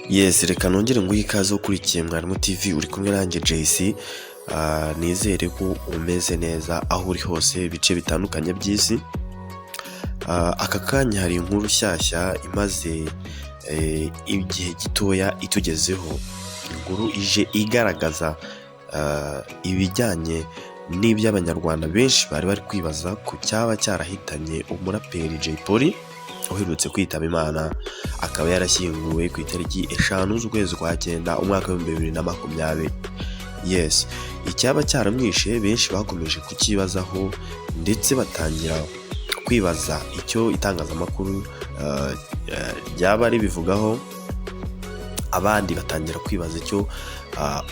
Yes, reka nongere nguhe ikaze ukurikiye Mwarimu TV uri kumwe nanjye JC. Nizere ko umeze neza aho uri hose ibice bitandukanye by'isi. Aka kanya hari inkuru nshyashya imaze igihe gitoya itugezeho. Inkuru ije igaragaza ibijyanye n'iby'abanyarwanda benshi bari kwibaza ku cyaba cyarahitanye umuraperi Jaypoly uherutse kwitaba Imana, akaba yarashyinguwe ku itariki 5 z'ukwezi kwa 9 umwaka wa 2020. Yes, icyaba cyaramwishe benshi bakomeje kukibazaho ndetse batangira kwibaza icyo itangazamakuru ryaba ribivugaho, abandi batangira kwibaza icyo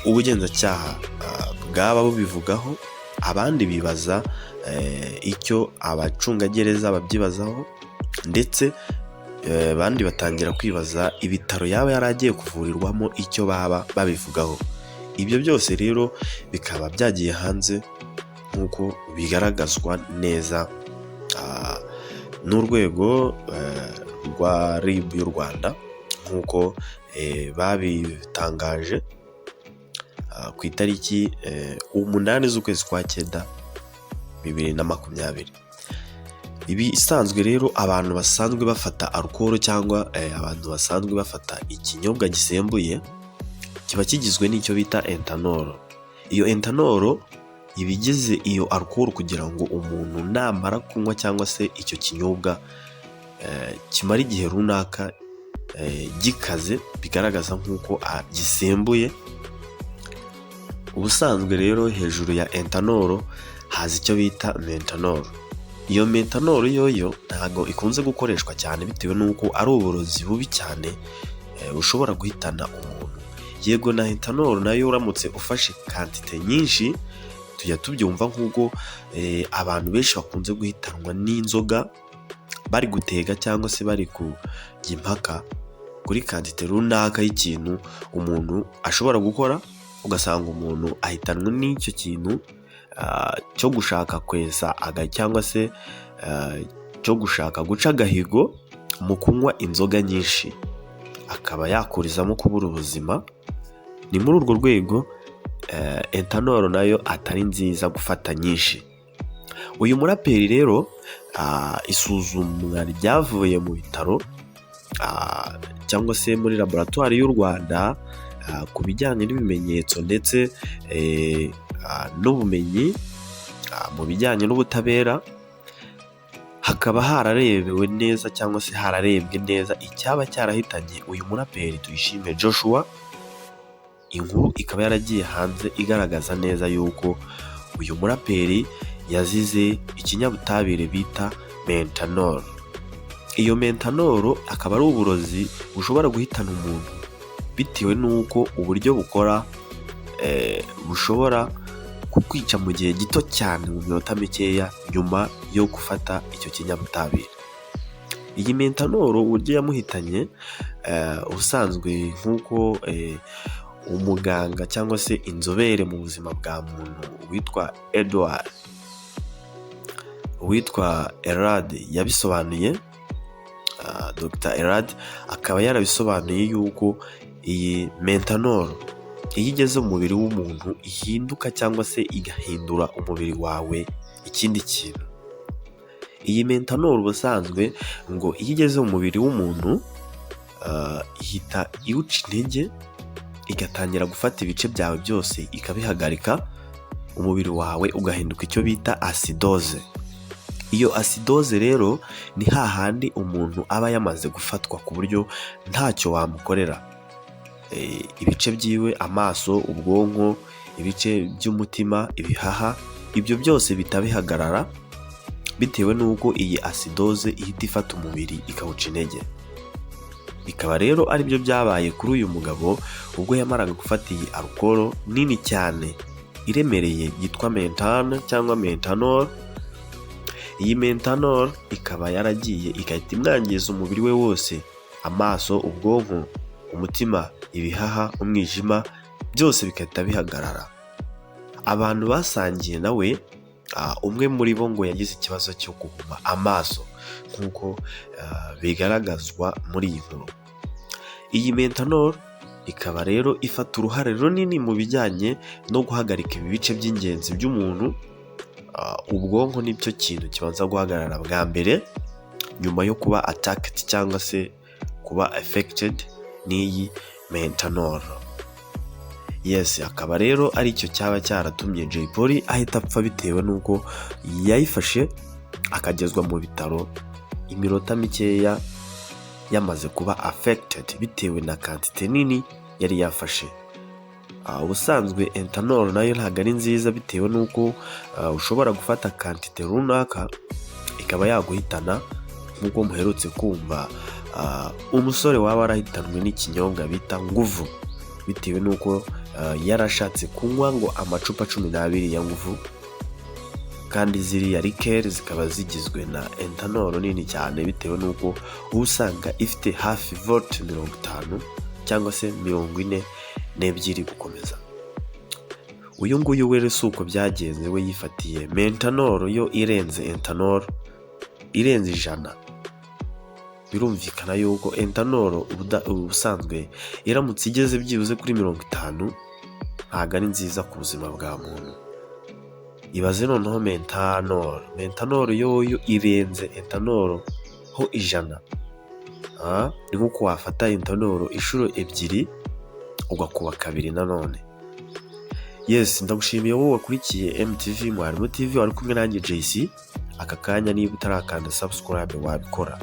ubugenzacyaha bwaba bubivugaho, abandi bibaza icyo abacungagereza babyibazaho, ndetse abandi batangira kwibaza ibitaro yaba yaragiye kuvurirwamo icyo baba babivugaho. Ibyo byose rero bikaba byagiye hanze nk'uko bigaragazwa neza n'urwego rwa REG y'u Rwanda nk'uko babitangaje ku itariki 8 z'ukwezi kwa 9 2020. Ibi isanzwe rero abantu basanzwe bafata alcohol cyangwa abantu basanzwe bafata ikinyobwa gisembuye kiba kigizwe n'icyo bita ethanol. Iyo ethanol ibigize iyo alcohol kugira ngo umuntu namara kunywa cyangwa se icyo kinyobwa kimara igihe runaka gikaze, bigaragaza nk'uko gisembuye. Ubusanzwe rero hejuru ya ethanol haza icyo bita methanol. Iyo methanol yoyo ntago ikunze gukoreshwa cyane bitewe n'uko ari uburozi bubi cyane ushobora guhitana umuntu. Yego na ethanol nayo uramutse ufashe quantité nyinshi tujya tubyumva nk'uko abantu benshi bakunze guhitanwa n'inzoga bari gutega cyangwa se bari kujya impaka kuri quantité runaka y'ikintu umuntu ashobora gukora, ugasanga umuntu ahitanwa n'icyo kintu cyo gushaka kwesa cyangwa se cyo gushaka guca agahigo mu kunywa inzoga nyinshi, akaba yakurizamo kubura ubuzima. Ni muri urwo rwego ethanol nayo atari nziza gufata nyinshi. Uyu muraperi rero isuzumwa ryavuye mu bitaro cyangwa se muri laboratoire y'u Rwanda ku bijyanye n'ibimenyetso ndetse n'ubumenyi mu bijyanye n'ubutabera, hakaba hararebewe neza cyangwa se hararebwe neza icyaba cyarahitanye uyu muraperi Tuyishime Joshua. Inkuru ikaba yaragiye hanze igaragaza neza yuko uyu muraperi yazize ikinyabutabire bita methanol. Iyo methanol akaba ari uburozi bushobora guhitana umuntu bitewe n'uko uburyo bukora bushobora kukwica mu gihe gito cyane, mu minota mikeya nyuma yo gufata icyo kinyabutabire. Iyi methanol uburyo yamuhitanye ubusanzwe nk'uko umuganga cyangwa se inzobere mu buzima bwa muntu witwa iraidi yabisobanuye. Dr. Iraidi akaba yarabisobanuye yuko iyi methanol iyo igeze mu mubiri w'umuntu ihinduka cyangwa se igahindura umubiri wawe ikindi kintu. Iyi methanol ubusanzwe ngo iyo igeze mu mubiri w'umuntu ihita iwuca intege, igatangira gufata ibice byawe byose ikabihagarika, umubiri wawe ugahinduka icyo bita acidose. Iyo acidose rero ni hahandi umuntu aba yamaze gufatwa ku buryo ntacyo wamukorera. Ibice byiwe, amaso, ubwonko, ibice by'umutima, ibihaha, ibyo byose bitabihagarara bitewe n'uko iyi acidose ihita ifata umubiri ikawuca intege. Bikaba rero ari byo byabaye kuri uyu mugabo ubwo yamaraga gufata iyi alcohol nini cyane iremereye yitwa mentane cyangwa methanol. Iyi methanol ikaba yaragiye igahita imwangiza umubiri we wose, amaso, ubwonko, umutima, ibihaha, umwijima, byose bigahita bihagarara. Abantu basangiye nawe umwe muri bo ngo yagize ikibazo cyo guhuma amaso nk'uko bigaragazwa muri iyi nkuru. Iyi methanol ikaba rero ifata uruhare runini mu bijyanye no guhagarika ibi bice by'ingenzi by'umuntu. Ubwonko nicyo kintu kibanza guhagarara bwa mbere nyuma yo kuba attacked cyangwa se kuba affected n'iyi methanol. Yes, akaba rero ari cyo cyaba cyaratumye Jaypoly ahita apfa bitewe n'uko yayifashe akagezwa mu bitaro iminota mikeya yamaze kuba affected bitewe na quantity nini yari yafashe. Ubusanzwe ethanol nayo ntabwo ari nziza bitewe n'uko ushobora gufata quantity runaka ikaba yaguhitana, nk'uko muherutse kumva umusore waba arahitanwe n'ikinyobwa bita nguvu bitewe n'uko yarashatse kunywa ngo amacupa 12 ya nguvu, kandi ziriya liqueur zikaba zigizwe na ethanol nini cyane bitewe n'uko usanga ifite hafi volt 50 cyangwa se 42 gukomeza. Uyu nguyu were suko byagenze, we yifatiye methanol yo irenze ethanol irenze 100. Birumvikana yuko ethanol ubusanzwe iramutse igeze byibuze kuri 50 ntabwo ari nziza ku buzima bwa muntu. Ibaze noneho methanol yo irenze ethanol ho 100. Ni nkuko wafata ethanol inshuro 2 ugakuba 2 nanone. Yes, ndagushimiye wowe wakurikiye MTV Mwarimu TV, wari kumwe nanjye JC. Aka kanya niba utarakanda subscribe wabikora.